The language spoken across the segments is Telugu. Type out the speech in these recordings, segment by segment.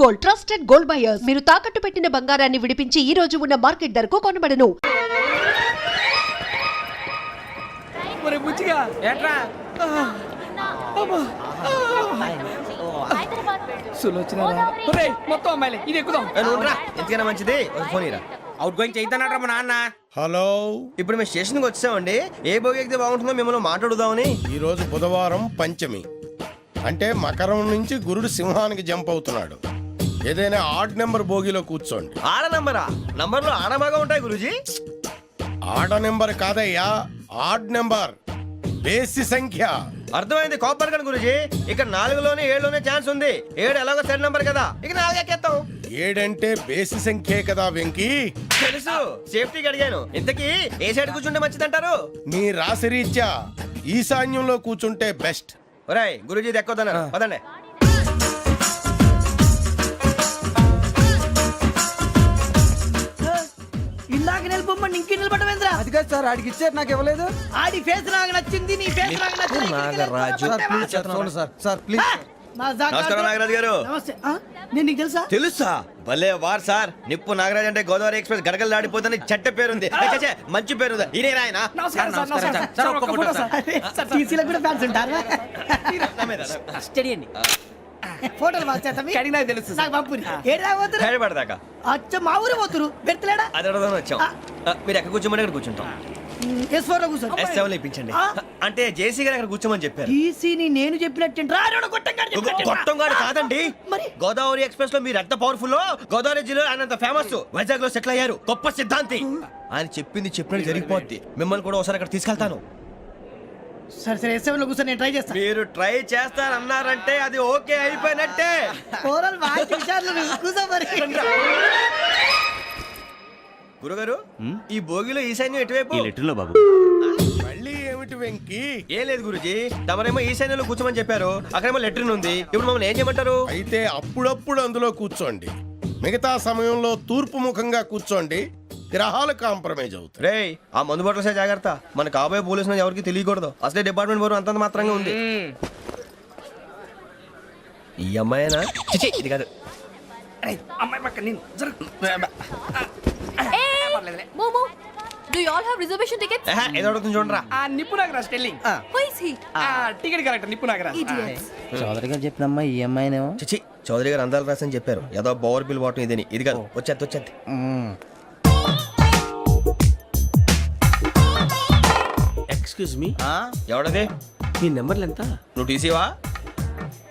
Gold, trusted gold buyers. మీరు తాకట్టు పెట్టిన బంగారాన్ని విడిపించి ఈ రోజు ఉన్న మార్కెట్ ధరకు కొనబడను. మొత్తం అమ్మాయిలే ఇది ఎక్కుదాం. ఎందుకైనా మంచిది ఫోన్ ఇరా. అవుట్ గోయింగ్ చేద్దానట్రా మా నాన్న. హలో, ఇప్పుడు మేము స్టేషన్కి వచ్చామండి. ఏ బోగి ఎక్కితే బాగుంటుందో మిమ్మల్ని మాట్లాడుదామని. ఈరోజు బుధవారం పంచమి, అంటే మకరం నుంచి గురుడు సింహానికి జంప్ అవుతున్నాడు. ఏదైనా ఆడ్ నెంబర్ బోగిలో కూర్చోండి. ఆడ నంబరా? నంబర్లు ఆడబాగా ఉంటాయి గురూజీ. ఆడ నెంబర్ కాదయ్యా, ఆడ్ నెంబర్, బేసి సంఖ్య. అర్థమైంది కాపర్ కానీ గురూజీ. ఇక్కడ 4లోనే 7లోనే ఛాన్స్ ఉంది. 7 ఎలాగో సెడ్ నంబర్ కదా, ఇక 4 ఎక్కేస్తాం. 7 అంటే బేసి సంఖ్యే కదా వెంకీ. తెలుసు, సేఫ్టీకి అడిగాను. ఇంతకీ ఏ సైడ్ కూర్చుంటే మంచిదంటారు? నీ రాశి రీత్యా ఈశాన్యంలో కూర్చుంటే బెస్ట్. ఒరేయ్ గురూజీ దెక్కొద్దన్నారు, పదండి. ఇందాక నిలబొమ్మని ఇంకే నిలబడమేంద్రా? అది కాదు సార్, ఆడికి ఇచ్చారు నాకు ఇవ్వలేదు. ఆడి ఫేస్ నాకు నచ్చింది, నీ ఫేస్ నాకు నచ్చింది. నాగరాజు. Sir please. నమస్కారం నాగరాజు గారు. నమస్తే. నేను నీకు తెలుసా? తెలుసా? భలే వార్ సార్. నిప్పు నాగరాజ్ అంటే గోదావరి ఎక్స్ప్రెస్ గడగలు దాడిపోతుంది చెట్ట పేరుంది. మంచి పేరు. ఇదే ఆయన. టీసీలో కూడా ఫ్యాన్స్ ఉంటారా? స్టడీ అండి. ఫోటోలు అడిగినా తెలుసు నాకు పంపుని. ఏడా పోతురు? హైదరాబాద్ అచ్చ మా ఊరు పోతురు. పెడతలేడా? అది అడగదామని వచ్చాం. మీరు ఎక్కడ కూర్చోమని అక్కడ కూర్చుంటాం. S4 లో కూర్చో. S7 ఇప్పించండి. అంటే జేసీ గారు అక్కడ కూర్చోమని చెప్పారు. టీసీని నేను చెప్పినట్టు గొట్టం గారు కాదండి. మరి గోదావరి ఎక్స్ప్రెస్ లో మీరు ఎంత పవర్ఫుల్. గోదావరి జిల్లా ఆయన ఫేమస్. వైజాగ్ లో సెటిల్ అయ్యారు. గొప్ప సిద్ధాంతి. ఆయన చెప్పింది చెప్పినట్టు జరిగిపోద్ది. మిమ్మల్ని కూడా ఒకసారి అక్కడ తీసుకెళ్తాను. సరే సరే S7 లో కూర్చొని నేను ట్రై చేస్తాను. మీరు ట్రై చేస్తారన్నారంటే అది ఓకే అయిపోయినట్టే. ఓవరాల్ వాచ్ విచారణ కూర్చో మరి. గురుగారు, ఈ భోగిలో ఈశాన్యం ఎటువైపు? బాబు మళ్ళీ ఏమిటి వెంకీ? ఏం లేదు గురుజీ, తమరేమో ఈశాన్యంలో కూర్చోమని చెప్పారు. అక్కడేమో లెట్రిన్ ఉంది. ఇప్పుడు మమ్మల్ని ఏం చేయమంటారు? అయితే అప్పుడప్పుడు అందులో కూర్చోండి. మిగతా సమయంలో తూర్పు ముఖంగా కూర్చోండి. గ్రహాలు కాంప్రమైజ్ అవుతాయి. రేయ్, ఆ మందు బాటలసే జాగ్రత్త. మన కాబోయే పోలీసులు ఎవరికి తెలియకూడదు. అసలే డిపార్ట్మెంట్ బోరు అంతంత మాత్రంగా ఉంది. ఈ అమ్మాయినా? చిచి, ఇది కాదు. అమ్మాయి పక్క నేను Momo, do you all have reservation tickets? ఏదో అడుగుతుంది చూడరా. ఆ నిప్పు Nagaraj telling. Who is he? Ticket correct నిప్పు నాగరాజ్. Idiots. చౌదరి గారు చెప్పినమ్మా ఈ అమ్మాయినేమో. చిచి, చౌదరి గారు అందాలు రాసని చెప్పారు. ఏదో బోర్ బిల్ బాటం ఇదని. ఇది కాదు. వచ్చేది. Excuse me, ఎవడది? మీ నెంబర్లు ఎంత? నువ్వు టీసీవా?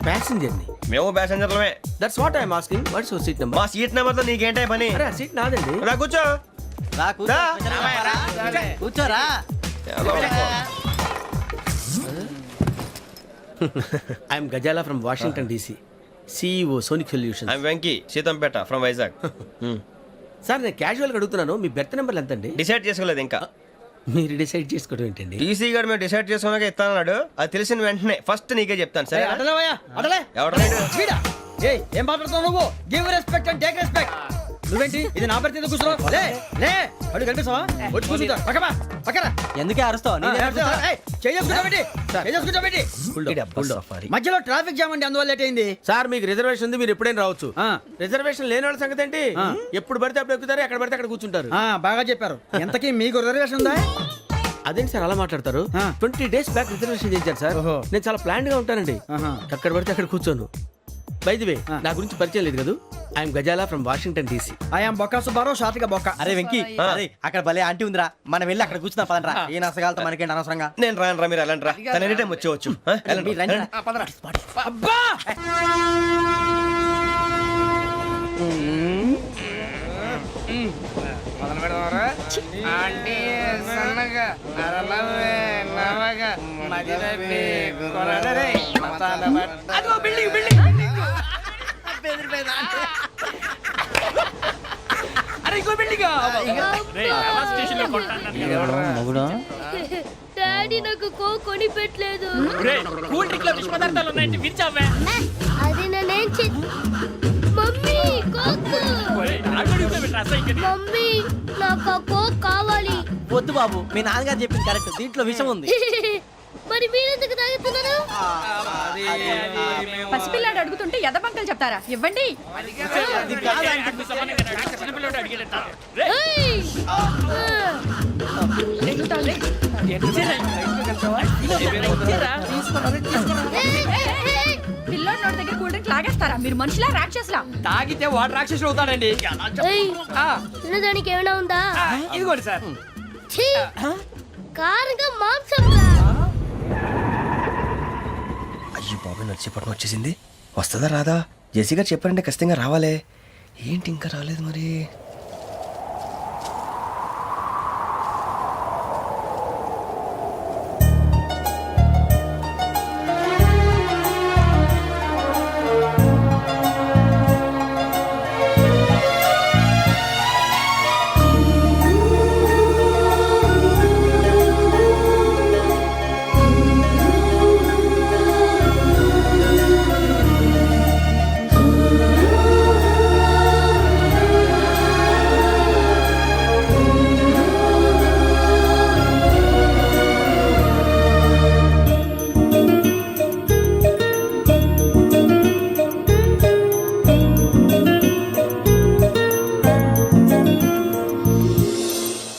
ప్యాసింజర్ ని. మేము ప్యాసెంజర్లమే. That's what I'm asking. What's your seat number? మా సీట్ నెంబర్ తో నీకేంటే పని? అరే ఆ సీట్ నాదండి. రా కూర్చో. రా. కూర్చోరా. I'm Gazala from Washington DC, CEO Sonic Solution. I'm Venky, Seethampeta from Vizag. Sir నేను క్యాజువల్గా అడుగుతున్నాను, మీ బెర్త్ నెంబర్లు ఎంత అండి? డిసైడ్ చేసుకోలేదు ఇంకా. మీరు డిసైడ్ చేసుకోవడం ఏంటండి? టీసీ గారు మేము డిసైడ్ చేసుకున్నాక ఇస్తానన్నాడు. అది తెలిసిన వెంటనే ఫస్ట్ నీకే చెప్తాను. సరే ఏం మాట్లాడుతున్నావు నువ్వు? Give respect and take respect. నువ్వేంటి ఇది నా పరిస్థితి కూర్చున్నావు? లే అడుగు కనిపిస్తావా? వచ్చి కూర్చుంటా. పక్కరా. ఎందుకే అరుస్తావు? మధ్యలో ట్రాఫిక్ జామ్ అండి, అందువల్ల లేట్ అయింది. సార్ మీకు రిజర్వేషన్ ఉంది, మీరు ఎప్పుడైనా రావచ్చు. రిజర్వేషన్ లేని వాళ్ళ సంగతి ఏంటి? ఎప్పుడు పడితే అప్పుడు ఎక్కుతారు, ఎక్కడ పడితే అక్కడ కూర్చుంటారు. బాగా చెప్పారు. ఎంతకీ మీకు రిజర్వేషన్ ఉందా? అదేంటి సార్ అలా మాట్లాడతారు? 20 days బ్యాక్ రిజర్వేషన్ చేశారు సార్. నేను చాలా ప్లాన్డ్ గా ఉంటానండి. అక్కడ పడితే అక్కడ కూర్చోను. బై ది వే, నా గురించి పరిచయం లేదు కదా. I'm Gazala from Washington DC. I'm Bokka Subbarao, షార్ట్గా బొక్క. అరే వెంకీ, అక్కడ భలే ఆంటీ ఉందిరా, మనం వెళ్ళి అక్కడ కూర్చున్నా పదనరా. ఏ నసగాలతో మనకేంటి అనవసరంగా. నేను రాను రా, మీరు వెళ్ళండి రా. తన ఎనీ టైం వచ్చేవచ్చు. అబ్బా మొదలు పెడదామరా? ఆంటీ సన్నగా అరలవే నవగా మదిరపి కొరడరే మతాల బట్ట. అదిగో బిల్డింగ్. అరే ఇంకో బిల్డింగ్. డాడీ నాకు కోక్ కొని పెట్టలేదు. కూల్ డ్రింక్ లో విష పదార్థాలు ఉన్నాయంటే విరిచావే. అది నేనేం మమ్మీ కోక్. మమ్మీ నాకు ఆ కోక్ కావాలి. వద్దు బాబు, మీ నాన్నగారు చెప్పింది కరెక్ట్. దీంట్లో విషయం ఉంది. మరి మీరెందుకు తాగుతున్నారు? పసిపిల్లాడు అడుగుతుంటే ఎదబంకలు చెప్తారా? ఇవ్వండి. చిన్నపిల్లడు అడిగేట ఏయ్! పిల్లోడి నోటి దగ్గర కూల్ డ్రింక్ లాగేస్తారా? మీరు మనుషులా రాక్షసులా? తాగితే వాడు రాక్షసుడు అవుతాడండి. ఏయ్! ఆ, తినడానికి ఏమైనా ఉందా? ఆ, ఇదిగోండి సార్. ఛీ! కారంగా మాంసం రా. అయ్యి బాబు నడిచేపట్నం వచ్చేసింది. వస్తుందా రాదా? జెసి గారు చెప్పారంటే ఖచ్చితంగా రావాలే. ఏంటి ఇంకా రాలేదు మరి?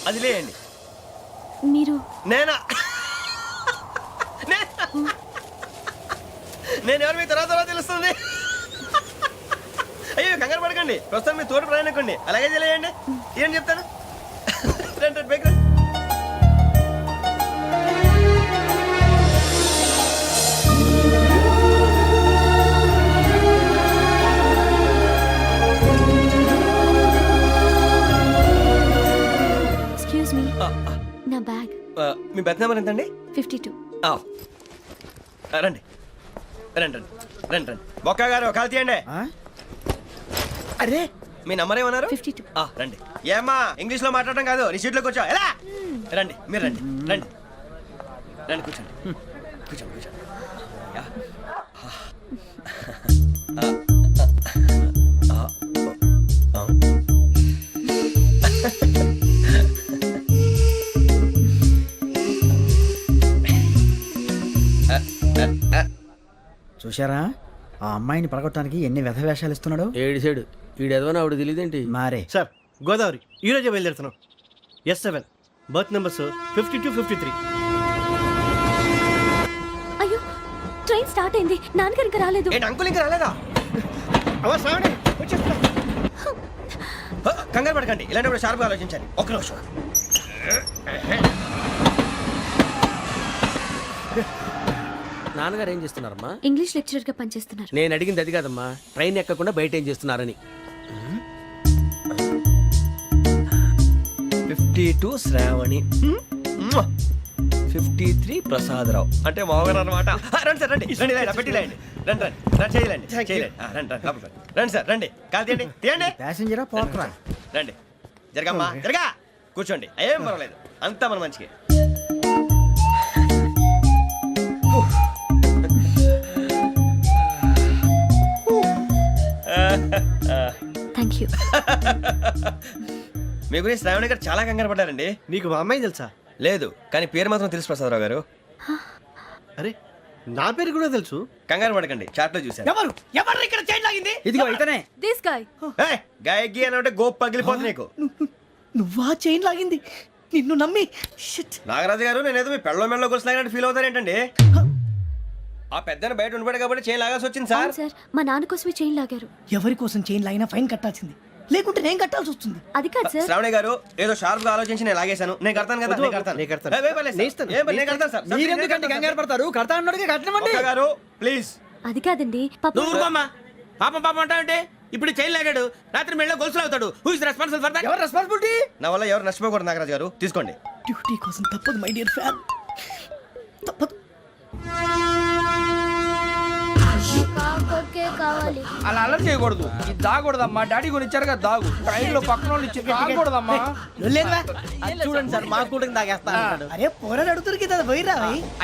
అది లేయండి. మీరు నేనా? నేను ఎవరు మీ తర్వాత తెలుస్తుంది. అయ్యో కంగారు పడకండి, ప్రస్తుతం మీ తోటి ప్రయాణకండి. అలాగే తెలియండి. ఏం చెప్తాను. రండి రండి, బైక్ రండి. ఎక్స్క్యూజ్ మీ, నా బ్యాగ్. మీ బెత్ నెంబర్ ఎంతండి? 52. రండి రండి రండి రండి రండి. బొక్క గారు కాల్ తీయండి. అరే మీ నంబర్ ఏమన్నారు? 52. రండి. ఏమ్మా ఇంగ్లీష్ లో మాట్లాడడం కాదు, నీ సీట్లో కూర్చో. ఎలా రండి, మీరు రండి రండి రండి, కూర్చోండి కూర్చోండి కూర్చోండి. యా. చూశారా ఆ అమ్మాయిని పడగొట్టడానికి ఎన్ని వ్యధ వేషాలు ఇస్తున్నాడు. ఏడు సైడు ఈడెదవని ఆవిడ తెలియదేంటి? మారే సార్ గోదావరి ఈరోజే బయలుదేరుతున్నాం. S7 berth numbers 52, 53. అయ్యో, ట్రైన్ స్టార్ట్ అయింది. నాన్నగారు ఇంకా రాలేదు. ఏంటి అంకుల్ ఇంకా రాలేదా? కంగారు పడకండి, ఇలాంటప్పుడు షార్ప్గా ఆలోచించండి. ఒక్క నిమిషం. నాన్నగారు ఏం చేస్తున్నారమ్మా? ఇంగ్లీష్ లెక్చరర్ గా పనిచేస్తున్నారు. నేను అడిగింది అది కాదమ్మా, ట్రైన్ ఎక్కకుండా బయట ఏం చేస్తున్నారని. 52 శ్రావణి, 53 ప్రసాదరావు అంటే మామగారు అనమాట. రండి సార్ రండి రండి, ఇలా పెట్టి లేండి. రండి రండి రండి, చేయలేండి చేయలేండి. రండి రండి లోపలికి రండి. రండి సార్ రండి, కాలు తీయండి తీయండి. ప్యాసింజరా పోట్రా. రండి జరగమ్మా జరగా, కూర్చోండి. ఏం పర్వాలేదు, అంతా మన మంచిగా. Thank you. మీ గురించి శ్రావణి గారు చాలా కంగారు పడ్డారండి. నీకు మా అమ్మాయి తెలుసా? లేదు, కానీ పేరు మాత్రం తెలుసు ప్రసాదరావు గారు. అరే నా పేరు కూడా తెలుసు. కంగారు పడకండి, చాట్లో చూశాను. ఎవరు ఎవరు ఇక్కడ చైన్ లాగింది? ఇదిగో ఇతనే. This guy. గాయకి అని అంటే గోప్ పగిలిపోతుంది నీకు. నువ్వా చైన్ లాగింది? నిన్ను నమ్మి షిట్. నాగరాజు గారు, నేనేదో మీ పెళ్ళ మెళ్ళలో గురిసిలాగినట్టు ఫీల్ అవుతారేంటండి? ఆ పెద్దని బయట ఉండిపోయాడు కాబట్టి చేయి లాగాల్సి వచ్చింది సార్. సార్, మా నాన్న కోసమే చైన్ లాగారు. ఎవరి కోసం చైన్ లాగినా ఫైన్ కట్టాల్సింది, లేకుంటే నేను కట్టాల్సి వస్తుంది. అది కాదు సార్. శ్రావణి గారు ఏదో షార్ప్ గా ఆలోచించి నేను లాగేశాను. నేను కడతాను కదా, నేను కడతాను. నేను కడతాను. ఏ, పర్లేదు సార్. ఏ, నేను కడతాను సార్. మీరెందుకంటే కంగారు పడతారు? కడతా అన్నాడుగా కట్టమండి. ఒక్క గారు ప్లీజ్. అది కాదండి, పాపం. నువ్వు ఊరుకోమ్మా. పాపం పాపం అంటావంటే ఇప్పుడు చైన్ లాగాడు, రాత్రి మెళ్ళ గొలుసులు అవుతాడు. Who is responsible for that? ఎవరు రెస్పాన్సిబిలిటీ? నా వల్ల ఎవరు నష్టపోకూడదు నాగరాజు గారు, తీసుకోండి. డ్యూటీ కోసం తప్పదు మై డియర్ ఫ్యాన్, తప్పదు. కావాలి. అలా అలర్ట్ చేయకూడదు. ఇది దాగకూడదమ్మా. డాడీ గురించి ఇచ్చారు కదా దాగు. ట్రైన్ లో పక్కన వాళ్ళు ఇచ్చి దాగకూడదమ్మా. చూడండి సార్, మా కూడా తాగేస్తా అన్నాడు. అరే పోరాడు అడుగుతారు కదా పోయిరా.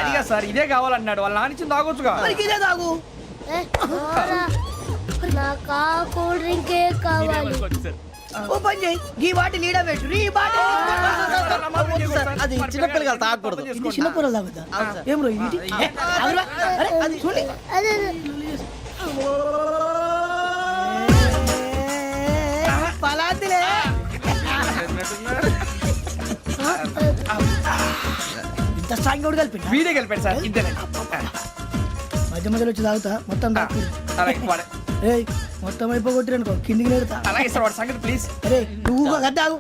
అదిగా సార్, ఇదే కావాలన్నాడు. వాళ్ళ నానిచ్చింది తాగొచ్చుగా. ఇదే తాగు. నాకు కూల్ డ్రింకే కావాలి. ఓ పని చేయి ఈ బాటి లీడ పెట్టు ఈ బాటి అది చిన్నపిల్లలు తాగకూడదు. ఇది చిన్న కూరలు తాగుతా ఏం రో ఇది అరే అది చూడండి పలాతిలే ఇంత స్ట్రాంగ్ కూడా కలిపి వీడే గెలిపాడు సార్ ఇద్దరే మధ్య మధ్యలో వచ్చి తాగుతా మొత్తం తాగు అలాగే వాడు- ఏయ్ మొత్తం అయిపోగొట్టిరనుకో కిందికి నేడుతా అలాగే సార్ వాడు సంగతి ప్లీజ్. అరే నువ్వు కద్దాగు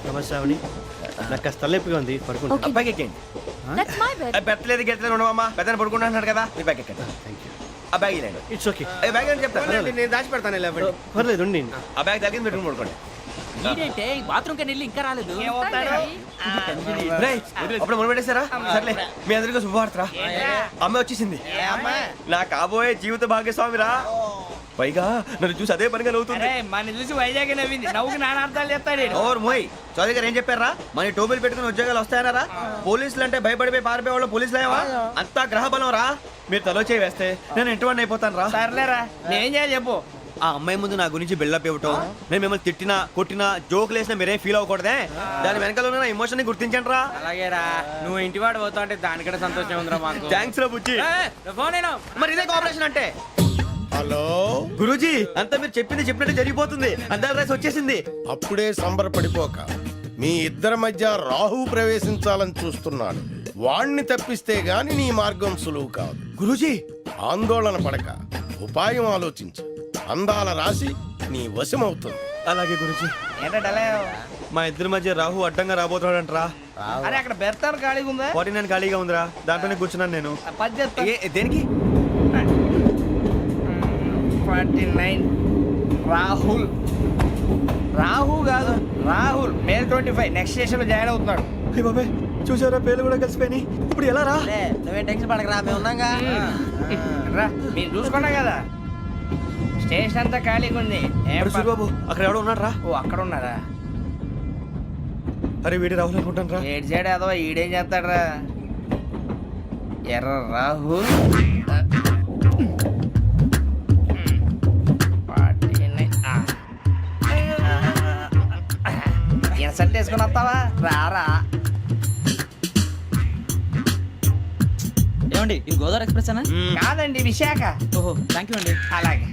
నమస్తే ఆవిడ నాకు కాస్త తలెప్పిగా ఉంది పడుకుంటా అబ్బాయికి ఎక్కండి That's my bed. పెట్టలేదు గెట్టలేదు ఉండవమ్మా పెద్దని పడుకుంటున్నాడు కదా మీ బ్యాగ్ ఎక్కండి ఆ బ్యాగ్ ఇలాండి ఇట్స్ ఓకే ఏ బ్యాగ్ అని చెప్తాను నేను దాచి పెడతాను పర్లేదు ఉండి ఆ బ్యాగ్ తగ్గింది పెట్టుకుని పడుకోండి రేయ్, అప్పుడు మొదలు పెట్టేశారా సర్లే మీ అందరికీ శుభవార్తరా అమ్మ వచ్చేసింది నా కాబోయే జీవిత భాగ్యస్వామిరా పైగా నన్ను చూసి అదే పనిగా నవ్వుతుంది అరే మన చూసి వైజాగ్ నవ్వింది నవ్వుకి నాన్న అర్థాలు చెప్తాడు ఈడు. ఓర్ మోయ్ చౌదరి గారు ఏం చెప్పారా మన టోబీలు పెట్టుకుని ఉద్యోగాలు వస్తాయనరా పోలీసులు అంటే భయపడిపోయి పారిపోయే వాళ్ళు పోలీసులు అయ్యావా అంతా గ్రహ బలం రా మీరు తలో చేయి వేస్తే నేను ఇంటివాడిని అయిపోతాను రా సర్లేరా నేనేం చేయాలి చెప్పు. ఆ అమ్మాయి ముందు నా గురించి బిల్డప్ ఇవ్వటం నేను మిమ్మల్ని తిట్టినా కొట్టినా జోకులు వేసినా మీరేం ఫీల్ అవ్వకూడదే దాని వెనకాల ఉన్న ఎమోషన్ ని గుర్తించండి రా అలాగేరా నువ్వు ఇంటివాడు పోతా అంటే దానికంటే సంతోషం ఉందిరా మాకు. థ్యాంక్స్ రా బుజ్జి ఫోన్ అయినా మరి ఇదే కోఆపరేషన్ అంటే హలో గురూజీ అంతా మీరు చెప్పింది చెప్పినట్టు జరిగిపోతుంది అందాల రైస్ వచ్చేసింది అప్పుడే సంబరపడిపోక మీ ఇద్దరి మధ్య రాహు ప్రవేశించాలని చూస్తున్నాడు వాణ్ణి తప్పిస్తే గాని నీ మార్గం సులువు కాదు గురూజీ ఆందోళన పడక ఉపాయం ఆలోచించు అందాల రాశి నీ వశమవుతుంది అలాగే గురూజీ ఏంటంటే మా ఇద్దరి మధ్య రాహు అడ్డంగా రాబోతున్నాడంటరా అరే అక్కడ బెర్తాను ఖాళీగా ఉందా 49 ఖాళీగా ఉందిరా దాంట్లోనే కూర్చున్నాను నేను పది చెప్తా. దేనికి 49 రాహుల్ రాహు కాదు రాహుల్ మే 25 నెక్స్ట్ స్టేషన్ లో జాయిన్ అవుతున్నాడు. హే బాబాయ్ చూసారా పేర్లు కూడా కలిసిపోయినాయి ఇప్పుడు ఎలా రా నువ్వేం టెన్షన్ పడకరా మేము ఉన్నాగా రా మీరు చూసుకున్నా కదా స్టేషన్ అంతా ఖాళీగా ఉంది ఏం ప- సూరిబాబు అక్కడ ఎవడో ఉన్నాడు రా ఓ అక్కడ ఉన్నారా అరే వీడి రాహుల్ అనుకుంటాను రా ఏడు సైడ్ ఏదో ఈడేం చేస్తాడరా ఎర్ర రాహుల్ ఇన్సల్ట్ వేసుకుని వస్తావా రారా ఏమండి ఇది గోదావరి ఎక్స్ప్రెస్ అనా కాదండి విశాఖ. ఓహో థ్యాంక్ యూ అండి అలాగే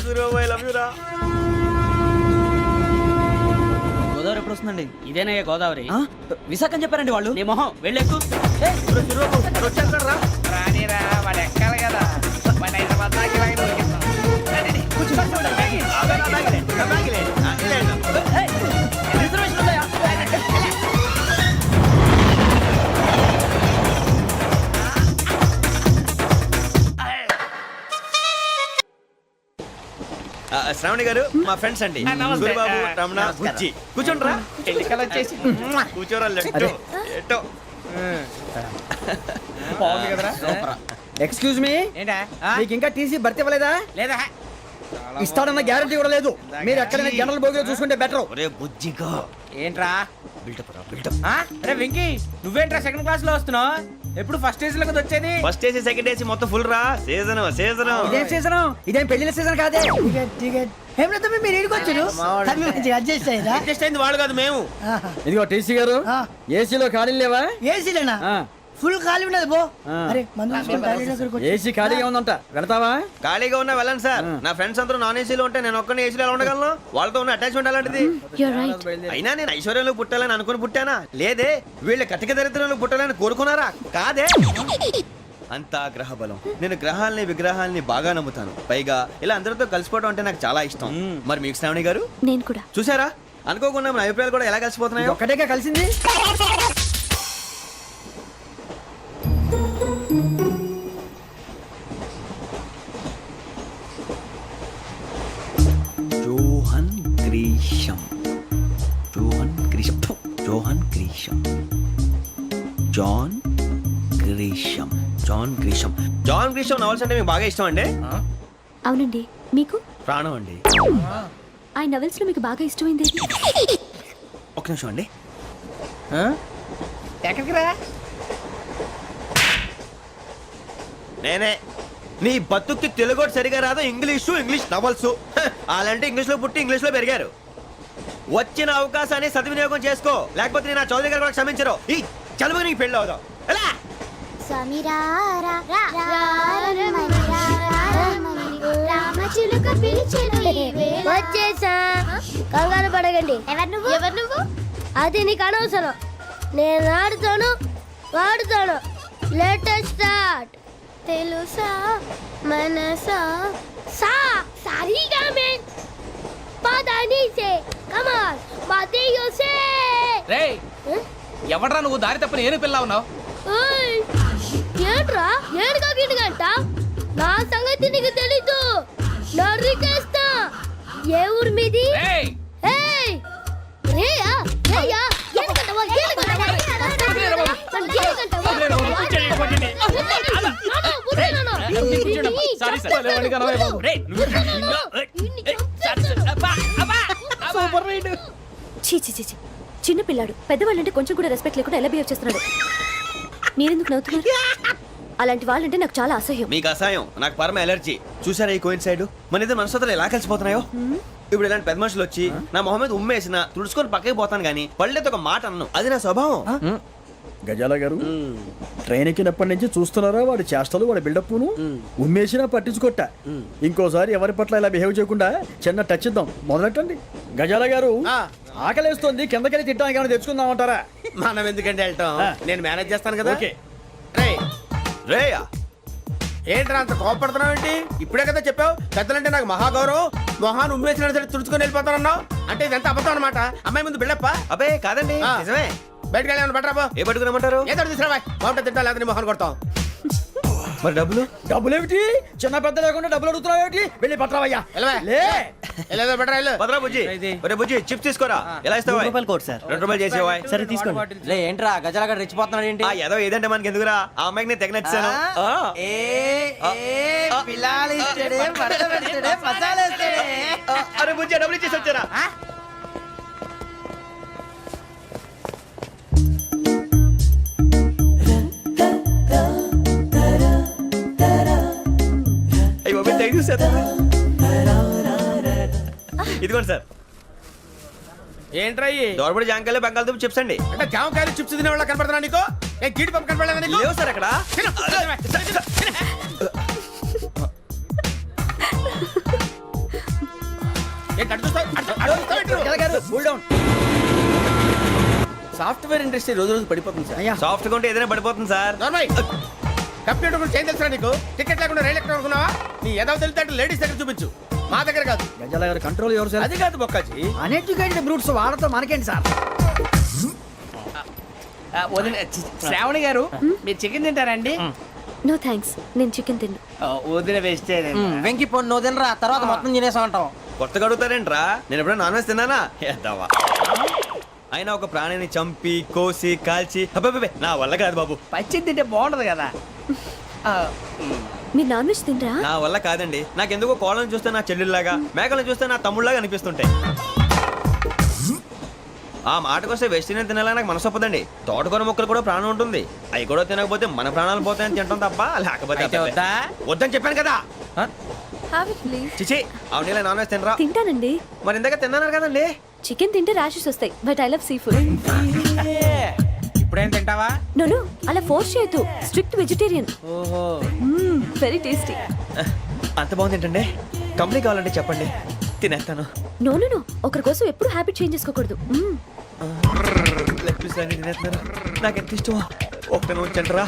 సూరిబాబు ఐ లవ్ యు రా గోదావరి ఎప్పుడు వస్తుందండి ఇదేనయ్య గోదావరి విశాఖ అని చెప్పారండి వాళ్ళు నీ మొహం వెళ్ళెక్కు వచ్చేస్తాడు రా రానిరా వాడు ఎక్కాలి కదా వాడు హైదరాబాద్ దాకా ఇలాగే దొరికిస్తాం. రండి, కూర్చో, కూర్చో, బ్యాగ్ ఇయ్యి. రిజర్వేషన్ ఉందా శ్రావణి గారు మా ఫ్రెండ్స్ అండి నమస్తే. సూరిబాబు రమణ బుజ్జి కూర్చోండి రా ఎన్నికలు వచ్చేసి కూర్చోరా లెట్టో ఎట్టో బాగుంది కదరా. ఎక్స్క్యూజ్ మీ ఏంటా మీకు ఇంకా టీసీ భర్తీ ఇవ్వలేదా లేదా ఇస్తాడన్న గ్యారంటీ కూడా లేదు మీరు ఎక్కడైనా జనరల్ బోగిలో చూసుకుంటే బెటర్ ఒరే బుజ్జిగా ఏంట్రా బిల్డప్ రా బిల్డప్ అరే వెంకీ నువ్వేంట్రా సెకండ్ క్లాస్ లో వస్తున్నావు ఎప్పుడు ఫస్ట్ ఏజ్ లో కదా వచ్చేది. ఫస్ట్ ఏసీ సెకండ్ ఏసీ మొత్తం ఫుల్ రా సీజన్ సీజన్ ఇదేం సీజన్ ఇదేం పెళ్లిన సీజన్ కాదే టికెట్ టికెట్ ఏం లేదు మీరు ఇడికి వచ్చారు అడ్జస్ట్ అయ్యారా అడ్జస్ట్ అయింది వాళ్ళు కాదు మేము ఇదిగో టీసీ గారు ఏసీలో ఖాళీ లేవా ఏసీలేనా ఫుల్ ఖాళీ ఉన్నది బో అరే ఏసీ ఖాళీగా ఉందంట వెళ్తావా ఖాళీగా ఉన్నా వెళ్ళండి సార్ నా ఫ్రెండ్స్ అందరూ నాన్ ఏసీలో ఉంటే నేను ఒక్కనే ఏసీలో ఎలా ఉండగలను వాళ్ళతో ఉన్న అటాచ్మెంట్ అలాంటిది You're right. అయినా నేను ఐశ్వర్యంలో పుట్టాలని అనుకుని పుట్టానా లేదే వీళ్ళ కటిక దరిద్రంలో పుట్టాలని కోరుకున్నారా కాదే అంతా గ్రహ బలం నేను గ్రహాలని విగ్రహాలని బాగా నమ్ముతాను పైగా ఇలా అందరితో కలిసిపోవడం అంటే నాకు చాలా ఇష్టం మరి మీకు శ్రావణి గారు నేను కూడా చూసారా అనుకోకుండా మన అభిప్రాయాలు కూడా ఎలా కలిసిపోతున్నాయో ఒక్కటేగా కలిసింది John Grisham John Grisham John Grisham John Grisham John Grisham John Grisham novels అంటే మీకు బాగా ఇష్టం అండి అవునండి మీకు ప్రాణం అండి ఆ నవెల్స్ లో మీకు బాగా ఇష్టమైంది ఏది? ఒక నిమిషం అండి ఎక్కడికి రా నేనే నీ బతుక్కి తెలుగు సరిగా రాదు, ఇంగ్లీష్ నవల్స్. అలాంటి ఇంగ్లీష్ లో పుట్టి ఇంగ్లీష్ లో పెరిగారు. వచ్చిన అవకాశాన్ని సద్వినియోగం చేసుకో, లేకపోతే నేను నా చౌదరి గారు కూడా క్షమించరు. ఈ చదువు నీకు పెళ్ళి అవుదాం. ఎలా వచ్చేసా, కంగారు పడగండి. ఎవరు నువ్వు? అది నీకు అనవసరం. నేను ఆడుతాను, వాడుతాను. Latest start. తెలుసా మనసా సా సారీగా మెన్ పదని సే కమాన్ మాదేయో సే. రేయ్ ఎవడ్రా నువ్వు దారి తప్పని ఏను పిల్ల ఉన్నావు? ఓయ్ ఏంట్రా ఏడుగా గిడుగంట? నా సంగతి నీకు తెలీదు. నరికేస్తా. ఏ ఊరు మీది? రేయ్ ఏయ్ రేయా రేయా ఏడుగంటవా ఏడుగంటవా చీ చిన్న పిల్లాడు పెద్దవాళ్ళంటే కొంచెం కూడా రెస్పెక్ట్ లేకుండా ఎలా బిహేవ్ చేస్తున్నాడు. మీరెందుకు నవ్వుతున్నారు? అలాంటి వాళ్ళంటే నాకు చాలా అసహ్యం. మీకు అసహాయం, నాకు పరమ ఎలర్జీ. చూసారా ఈ కోయిన్సైడ్? మన ఇద్దరు మనసుతో ఎలా కలిసిపోతున్నాయో. ఇప్పుడు ఇలాంటి పెద్ద మనుషులు వచ్చి నా మొహం మీద ఉమ్మేసిన తుడుచుకొని పక్కకి పోతాను కానీ పళ్ళేతో ఒక మాట అన్ను. అది నా స్వభావం. గజాల గారు ట్రైన్ ఎక్కినప్పటి నుంచి చూస్తున్నారా వాడి చేష్టలు, వాడి బిల్డప్ను. ఉమ్మేసినా పట్టించుకోట. ఇంకోసారి ఎవరి పట్ల ఇలా బిహేవ్ చేయకుండా చిన్న టచ్ ఇద్దాం. మొదలెట్టండి. గజాల గారు ఆకలేస్తోంది, కిందకెళ్ళి తిట్టడానికి ఏమైనా తెచ్చుకుందామంటారా? మనం ఎందుకంటే వెళ్తాం, నేను మేనేజ్ చేస్తాను కదా. ఓకే. రేయా ఏంట్రా అంత కోపడుతున్నావు ఏంటి? ఇప్పుడే కదా చెప్పావు పెద్దలంటే నాకు మహాగౌరవం, మొహాన్ని ఉమ్మేసిన సరే తుడుచుకొని వెళ్ళిపోతానన్నావు. అంటే ఇదంతా అబద్ధం అనమాట. అమ్మాయి ముందు బిల్డప్ప. అబ్బే కాదండి, నిజమే. బయటకు వెళ్ళి బట్రా ఏ పట్టుకురమ్మంటారు? ఏదో తీసుకురా బాగుంటుంది. తింటా లేదా మొహాన్ని కొడతాం. మరి డబ్బులు? డబ్బులు ఏమిటి? చిన్న పెద్ద లేకుండా డబ్బులు అడుగుతున్నావు ఏమిటి? వెళ్ళి పట్టరావయ్యా. వెళ్ళే బట్రా వెళ్ళు. భద్రా బుజ్జి, ఒరే బుజ్జి చిప్స్ తీసుకోరా. ఎలా ఇస్తావా? Court sir. 2 రూపాయలు చేసేవా? సరే తీసుకోండి. లే ఏంట్రా గజాల గారు రెచ్చిపోతున్నాడు ఏంటి? ఏదో ఏదంటే మనకి ఎందుకురా, ఆ అమ్మాయికి నేను తెగ నచ్చాను. అరే బుజ్జి డబ్బులు ఇచ్చేసి వచ్చారా? ఇదిగోండి సార్. ఏంట్రా దోరబడి జాంకాయలు బంగాళదుంప చిప్స్ అండి. అంటే జామకాయలు చిప్స్ తినే వాళ్ళ కనపడుతున్నా నీకు? ఏ గీడి పంపు కనపడలేదా నీకు? లేవు సార్ అక్కడ. సాఫ్ట్వేర్ ఇండస్ట్రీ రోజు రోజు పడిపోతుంది సార్. సాఫ్ట్ గా ఉంటే ఏదైనా పడిపోతుంది సార్. కంప్యూటర్ గురించి ఏం తెలుసా నీకు? టికెట్ లేకుండా రైలు ఎక్కడ అనుకున్నావా? నీ ఏదో తెలితే లేడీస్ దగ్గర చూపించు, మా దగ్గర కాదు. గజాల గారు కంట్రోల్ ఎవరు సార్? అది కాదు బొక్కాజీ. అన్ఎడ్యుకేటెడ్ బ్రూట్స్ వాళ్ళతో మనకేంటి సార్? శ్రావణి గారు మీరు చికెన్ తింటారండి? నో థ్యాంక్స్, నేను చికెన్ తిన్ను. వదిన వేస్తే వెంకి పొన్ను నువ్వు తినరా, తర్వాత మొత్తం తినేసా ఉంటాం. కొత్తగా అడుగుతారేంట్రా? నేను ఎప్పుడైనా నాన్ వెజ్ తిన్నానా? ఎద్దావా. అయినా ఒక ప్రాణిని చంపి కోసి కాల్చి అబ్బబ్బే నా వల్ల కాదు బాబు. పచ్చి తింటే బాగుంటది కదా. మీరు నాన్ వెజ్ తినరా? నా వల్ల కాదండి. నాకెందుకో కోళ్ళని చూస్తే నా చెల్లెళ్ళలాగా, మేకలను చూస్తే నా తమ్ముళ్ళలాగా అనిపిస్తుంటాయి. ఆ మాటకొస్తే వెస్టిరియన్ తినాలని నాకు మనసు ఒప్పదండి. తోటకూర మొక్కలు కూడా ప్రాణం ఉంటుంది. అవి కూడా తినకపోతే మన ప్రాణాలు పోతాయని తింటాం తప్ప లేకపోతే వద్దని చెప్పాను కదా. చిచి అవునీ నాన్ వెజ్ తినరా? తింటానండి. మరి ఇందాక తిన్నాను కదండి. చికెన్ తింటే ర్యాషెస్ వస్తాయి, but I love sea food. ఇప్పుడేం తింటావా? నో అలా ఫోర్స్ చేయొద్దు. Strict vegetarian. ఓహో వెరీ టేస్టీ. అంత బాగుంది ఏంటండి? కంప్లీట్ కావాలంటే చెప్పండి, తినేస్తాను. నో ఒకరి కోసం ఎప్పుడు హ్యాబిట్ చేంజ్ చేసుకోకూడదు. లెగ్ పీస్ అన్ని తినేస్తున్నారు. నాకు ఎంత ఇష్టమో ఒక్క ఉంచండిరా.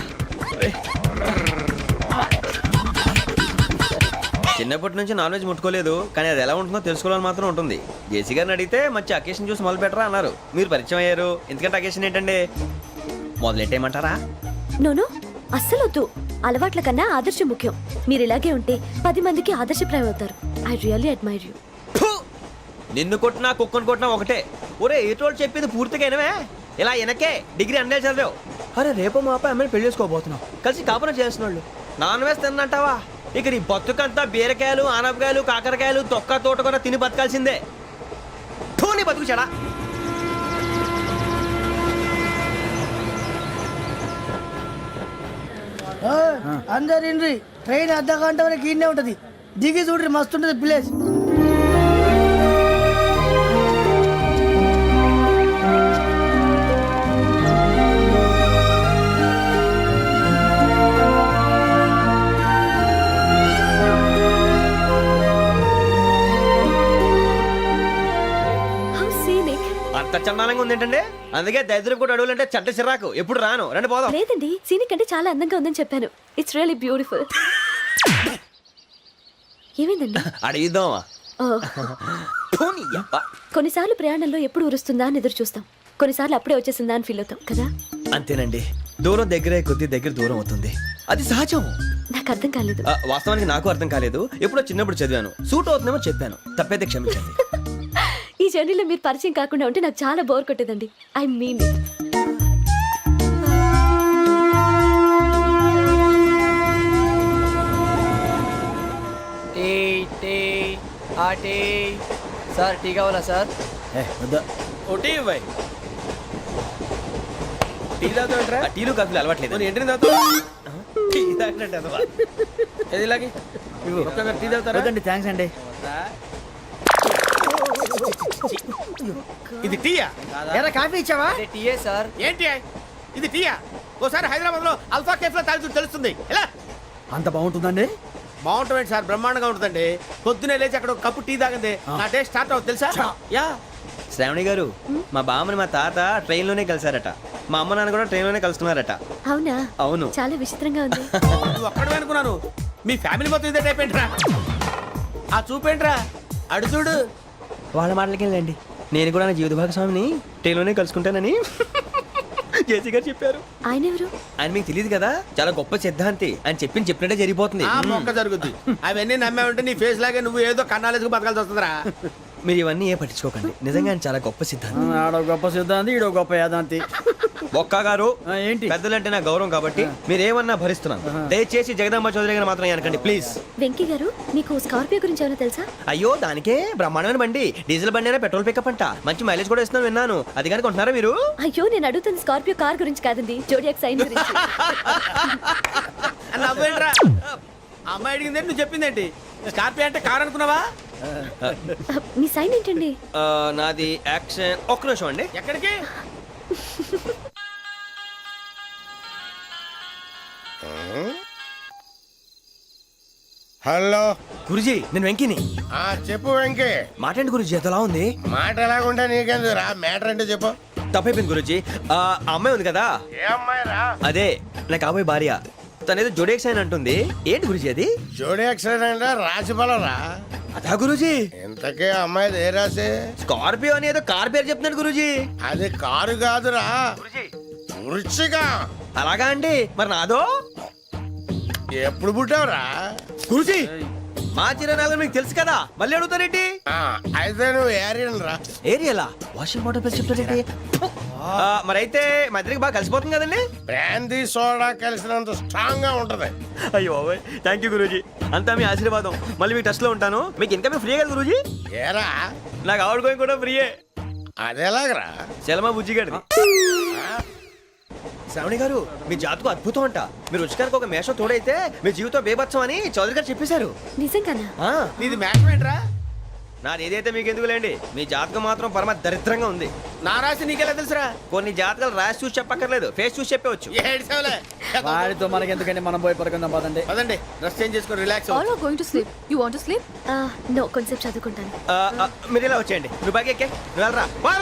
చిన్నప్పటి నుంచి నాన్ వెజ్ ముట్టుకోలేదు, కానీ అది ఎలా ఉంటుందో తెలుసుకోవాలని మాత్రం ఉంటుంది. జేసీ గారిని అడిగితే మంచి అకేషన్ చూసి మొదలు పెట్టరా అన్నారు. మీరు పరిచయం అయ్యారు, ఎందుకంటే అకేషన్ ఏంటండి? మొదలెట్టేయమంటారా? నో అస్సలు వద్దు. అలవాట్ల కన్నా ఆదర్శం ముఖ్యం. మీరు ఇలాగే ఉంటే 10 మందికి ఆదర్శప్రాయం అవుతారు. I really admire you. నిన్ను కొట్టినా కుక్కను కొట్టినా ఒకటే. ఒరే ఏటోళ్ళు చెప్పింది పూర్తిగా వినవే. ఇలా వెనకే డిగ్రీ అన్నే చదివావు. అరే రేపు మా అబ్బాయి అమ్మని పెళ్లి చేసుకోబోతున్నావు, కలిసి కాపురం చేసిన వాళ్ళు నాన్ వెజ్ తిన్నంటావా? ఇక నీ బతుకంతా బీరకాయలు, ఆనపకాయలు, కాకరకాయలు, తొక్క తోట కూడా తిని బతకాల్సిందే. నీ బతుకు చెడా. అందరు ఇండ్రి ట్రైన్ అర్ధ గంట వరకు ఇన్నే ఉంటది దిగి చూడ్రి మస్తు ఉంటది ప్లేస్. How scenic. అంత చందానంగా ఉంది ఏంటంటే, అందుకే దరిద్రం కూడా అడవులు అంటే చెడ్డ చిరాకు. ఎప్పుడు రాను, రండి పోదాం. లేదండి, సీనిక్ అంటే చాలా అందంగా ఉందని చెప్పాను. It's really beautiful. ఏమైందండి? అడిగిద్దామా? ఓ, పోనీ యబ్బా. కొన్నిసార్లు ప్రయాణంలో ఎప్పుడు ఉరుస్తుందా అని ఎదురు చూస్తాం, కొన్నిసార్లు అప్పుడే వచ్చేసిందా అని ఫీల్ అవుతాం కదా. అంతేనండి, దూరం దగ్గరే కొద్ది దగ్గర దూరం అవుతుంది, అది సహజం. నాకు అర్థం కాలేదు. వాస్తవానికి నాకు అర్థం కాలేదు, ఎప్పుడో చిన్నప్పుడు చదివాను. సూట్ అవుతుందేమో చెప్పాను, తప్పైతే క్షమించండి. ఈ జర్నీలో మీరు పరిచయం కాకుండా ఉంటే నాకు చాలా బోర్ కొట్టేదండి. I mean it. Tea tea ఆ టీ సార్ టీ కావాలా సార్? ఒకటి ఇవ్వై. టీ తాగుతాంట్రా? టీలు కాఫీలు అలవాట్లేదు. ఏంటి తాగుతావు? టీ తాగినట్టు అదవా. ఏది ఇలాగే ఒక్క టీ తాగుతారా? థ్యాంక్స్ అండి. ఇది టీయా? ఎరా కాఫీ ఇచ్చావా? టీయే సార్. ఏంటి ఇది టీయా? ఓసారి హైదరాబాద్ లో అల్ఫా కేఫ్ లో తాగుతూ తెలుస్తుంది. ఎలా అంత బాగుంటుందండి? బాగుంటుంది సార్, బ్రహ్మాండంగా ఉంటుందండి. పొద్దునే లేచి అక్కడ ఒక కప్పు టీ తాగింది నా డే స్టార్ట్ అవుతుంది తెలుసా? యా. శ్రావణి గారు, మా బామ్మని మా తాత ట్రైన్ లోనే కలిసారట, మా అమ్మ నాన్న కూడా ట్రైన్ లోనే కలుస్తున్నారట. అవునా? అవును. చాలా విచిత్రంగా ఉంది. నువ్వు ఒక్కడే అనుకున్నాను, మీ ఫ్యామిలీ మొత్తం ఇదే టైప్ ఏంట్రా? ఆ చూపేంట్రా, అడు చూడు. వాళ్ళ మాటలకి వెళ్ళండి, నేను కూడా నా జీవిత భాగస్వామిని ట్రైన్ లోనే కలుసుకుంటానని జేసీ గారు చెప్పారు. ఆయన ఎవరు? ఆయన మీకు తెలియదు కదా, చాలా గొప్ప సిద్ధాంతి. ఆయన చెప్పినట్టే జరిగిపోతుంది. ఆ మొక్క జరుగుద్ది. అవన్నీ నమ్మావంటే నీ ఫేస్ లాగే నువ్వు ఏదో కన్నాలేసుకు బతకాల్సి వస్తుందిరా. మీరు ఇవన్నీ ఏ పట్టించుకోకండి, నిజంగా ఆయన చాలా గొప్ప సిద్ధాంతి. ఆడో గొప్ప సిద్ధాంతి, ఈడో గొప్ప యాదాంతి. ఒక్క గారు, ఏంటి? పెద్దలంటే నా గౌరవం కాబట్టి మీరేమన్నా భరిస్తున్నాను. దయచేసి జగదాంబ చౌదరి గారు మాత్రం అనకండి ప్లీజ్. వెంకీ గారు, మీకు స్కార్పియో గురించి ఏమైనా తెలుసా? అయ్యో, దానికే బ్రహ్మాండమైన బండి, డీజిల్ బండి అయినా పెట్రోల్ పికప్ అంట, మంచి మైలేజ్ కూడా ఇస్తున్నాను విన్నాను. అది కానీ కొంటున్నారా మీరు? అయ్యో, నేను అడుగుతుంది స్కార్పియో కార్ గురించి కాదండి, జోడియాక్ సైన్ గురించి. నవ్వేంట్రా? అమ్మాయి అడిగింది నువ్వు చెప్పిందేంటి? స్కార్పియో అంటే కార్ అనుకున్నావా? మీ సైన్ ఏంటండి? నాది యాక్షన్. ఒక్క నిమిషం అండి. ఎక్కడికి? హలో గురుజీ, నేను వెంకిని. చెప్పు వెంకీ. మాటండి గురుజీ, ఎంతలా ఉంది? మాట ఎలాగుంటా నీకెందుకు రా, మ్యాటర్ అంటే చెప్పు. తప్పైపోయింది గురుజీ. ఆ అమ్మాయి ఉంది కదా, ఏ అమ్మాయి రా? అదే నా కాబోయే భార్య. తనేదో జోడేక్స్ అని అంటుంది. ఏంటి గురుజీ అది? జోడి యాక్సిడెంట్ రాసి రా. అదా గురుజీ? ఇంతకే అమ్మాయిది ఏ రాసి? స్కార్పియో అని ఏదో కార్ పేరు చెప్తున్నాడు గురుజీ. అది కారు కాదురా, వృచ్చిక. అలాగా అండి, మరి నాదో? ఎప్పుడు పుట్టావురా? గురుజీ, మా చిరనాలు మీకు తెలుసు కదా, మళ్ళీ అడుగుతారేంటి? అయితే నువ్వు ఏరియన్ రా. ఏరియలా? వాషింగ్ వాటర్ పేరు చెప్తారేంటి? మరైతే మా ఇద్దరికి బాగా కలిసిపోతుంది కదండి? బ్రాందీ సోడా కలిసినంత స్ట్రాంగ్ గా ఉంటది. అయ్యో థ్యాంక్ యూ గురూజీ, అంతా మీ ఆశీర్వాదం. మళ్ళీ మీ టచ్ లో ఉంటాను. మీకు ఇంకా ఫ్రీ కదా గురూజీ? ఏరా, నాకు ఆవిడ గోయింగ్ కూడా ఫ్రీయే. అదేలాగరా? చలమా బుజ్జి గారిది. శ్రావణి గారు, మీ జాతకు అద్భుతం అంట. మీరు రుచికారికి ఒక మేషం తోడైతే మీ జీవితం బేబత్సం అని చౌదరి గారు చెప్పేశారు. నిజంగానా? నీది మ్యాచ్ ఏంట్రా? నాది ఏదైతే మీకు ఎందుకులేండి, మీ జాతకం మాత్రం పరమ దరిద్రంగా ఉంది. నా రాసి నీకెలా తెలుసురా? కొన్ని జాతకాలు రాసి చూసి చెప్పక్కర్లేదు, ఫేస్ చూసి చెప్పవచ్చు. ఏడ్చావులే. వాడితో మనకి ఎందుకండి, మనం పోయి పడుకుందాం పదండి. పదండి, డ్రెస్ చేంజ్ చేసుకొని relax All are going to sleep. You want to sleep? No, కొంచెం చదువుకుంటాను. మీరు ఇలా వచ్చేయండి. నువ్వు బాగా ఎక్కే, నువ్వు వెళ్ళరా. బాగా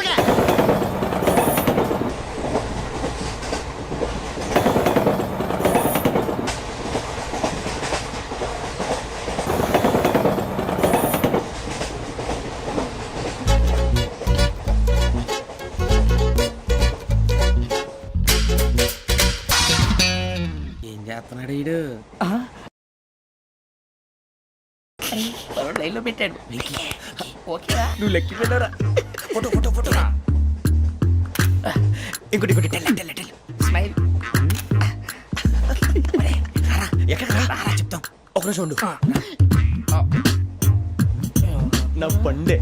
ఏం చేస్తున్నాడు ఈడు? లైన్ లో పెట్టాడు. ఓకేరా, నువ్వు లెక్కి వెళ్ళరా. Photo photo photo. ఇంకోటి ఇంకోటి. స్మైల్. ఎక్కడ రా చెప్తాం. ఒక రోజు ఉండు. నా పండే.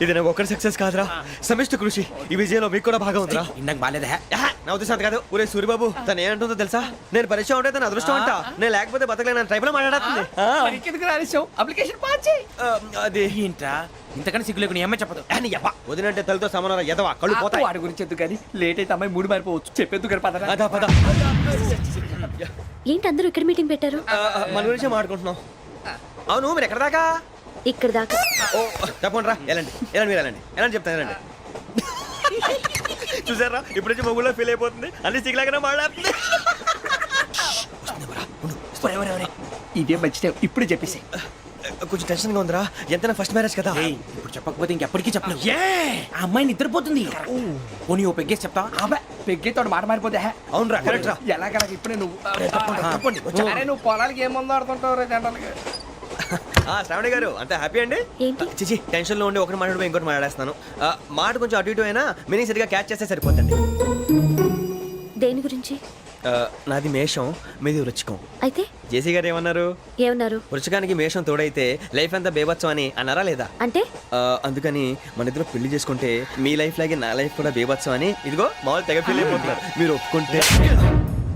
ఇది నాకు ఒక్కరి సక్సెస్ కాదురా, సమిష్టి కృషి. ఈ విజయంలో మీకు కూడా భాగం ఉందిరా. ఇందాక బాగాలేదా? నా ఉద్దేశం అంత కాదు. ఒరే సూరిబాబు, తను ఏమంటుందో తెలుసా? నేను పరిచయం ఉంటే తన అదృష్టం అంట. నేను లేకపోతే బతకలేను ట్రైబ్ లో మాట్లాడుతుంది. మరి ఇంకెందుకు రాలేసావు? అప్లికేషన్ పాస్ చేయి. అది ఏంట్రా ఇంతకన్నా సిగ్గు లేకుండా ఏమై చెప్పదు. వదినంటే తలతో సమానం ఎదవా, కళ్ళు పోతాయి. వాడి గురించి ఎందుకు కానీ లేట్ అయితే అమ్మాయి మూడు మారిపోవచ్చు. చెప్పేందుకు కానీ పదరా. అదా పద. ఏంటి అందరూ ఇక్కడ మీటింగ్ పెట్టారు? మన గురించి మాట్లాడుకుంటున్నాం. అవును, మీరు ఎక్కడ దాకా? ఇక్కడ దాకా. ఓ తప్పకుండా రా, వెళ్ళండి వెళ్ళండి, మీరు వెళ్ళండి వెళ్ళండి, చెప్తాను వెళ్ళండి. చూసారా, ఇప్పుడు నుంచి మొగుల్లో ఫీల్ అయిపోతుంది, అన్ని సిగ్లాగానే మాట్లాడుతుంది. ఇదే మంచి టైం, ఇప్పుడు చెప్పేసి. కొంచెం టెన్షన్గా ఉందిరా, ఎంతైనా ఫస్ట్ మ్యారేజ్ కదా. ఇప్పుడు చెప్పకపోతే ఇంకెప్పటికీ చెప్పలేవు. ఆ అమ్మాయి నిద్రపోతుంది. పోనీ ఓ పెగ్గేసి చెప్తా. పెగ్గేతో మాట మారిపోతే అవునరా, కరెక్ట్ రా. ఎలాగలా ఇప్పుడే నువ్వు తప్పండి. అరే నువ్వు పొలాలకి ఏం ముందు ఆడుతుంటావు రే జనరల్గా. శ్రావణి గారు అంతే హ్యాపీ అండి? ఏంటి? చిచి టెన్షన్ లో ఉండి ఒకటి మాట్లాడిపోయి ఇంకోటి మాట్లాడేస్తాను. మాట కొంచెం అటు ఇటు అయినా మీనింగ్ సరిగా క్యాచ్ చేస్తే సరిపోతుంది. దేని గురించి? నాది మేషం, మీది వృచ్చికం. అయితే జేసీ గారు ఏమన్నారు? ఏమన్నారు? వృచ్చికానికి మేషం తోడైతే లైఫ్ అంతా బేబత్సం అని అన్నారా లేదా? అంటే అందుకని మన ఇద్దరు పెళ్లి చేసుకుంటే మీ లైఫ్ లాగే నా లైఫ్ కూడా బేబత్సం అని ఇదిగో మామూలు తెగ పెళ్లి అయిపోతున్నారు. మీరు ఒప్పుకుంటే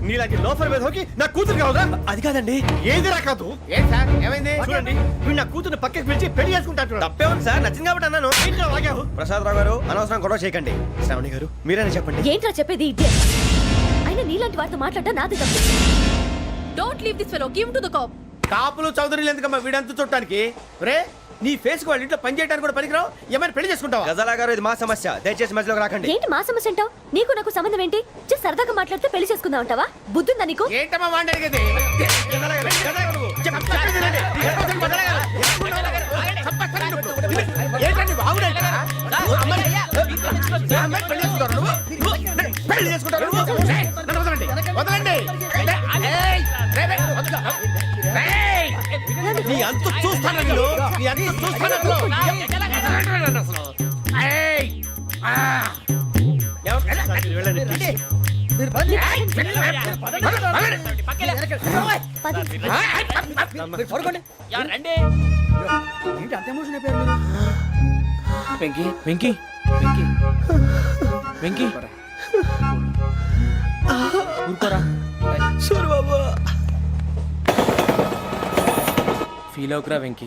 నీలాంటి లోఫర్ మీద హోకి నా కూతురు కావదా? అది కాదండి. ఏది రాకాదు? ఏం సార్ ఏమైంది? చూడండి, వీడు నా కూతురు పక్కకి పిలిచి పెళ్లి చేసుకుంటాడు. తప్పే ఉంది సార్, నచ్చింది కాబట్టి అన్నాను. ప్రసాద్ రావు గారు అనవసరం గొడవ చేయకండి. శ్రావణి గారు మీరైనా చెప్పండి. ఏంట్రా చెప్పేది? ఇదే అయినా నీలాంటి వారితో మాట్లాడటం నాది తప్పు. Don't leave this fellow. Give him to the cop. కాపులు చౌదరులు ఎందుకమ్మా వీడంతా చూడటానికి? రే నీ ఫేస్ కు వాళ్ళ ఇంట్లో పని చేయడానికి కూడా పనికిరావు. ఏమైనా పెళ్లి చేసుకుంటావా? గజాలా గారు ఇది మా సమస్య, దయచేసి మధ్యలోకి రాకండి. ఏంటి మా సమస్య అంటావు? నీకు నాకు సంబంధం ఏంటి? జస్ట్ సరదాగా మాట్లాడితే పెళ్లి చేసుకుందాం అంటావా? బుద్ధుందా నీకు? ఏంటమ్మా వాడి అడిగేది? ఏంటండి బాగుండేట? పెళ్లి చేసుకుంటారు. నన్ను వదలండి, వదలండి. నీ అంత చూస్తాను, నీ అంత చూస్తాను. ఏంటి అంత ఎమోషన్ అయిపోయారు మీరు? వెంకీ వెంకీ వెంకీ వెంకీ ఊరుకోరా. సూరిబాబు ఫీల్ అవుకురా వెంకీ,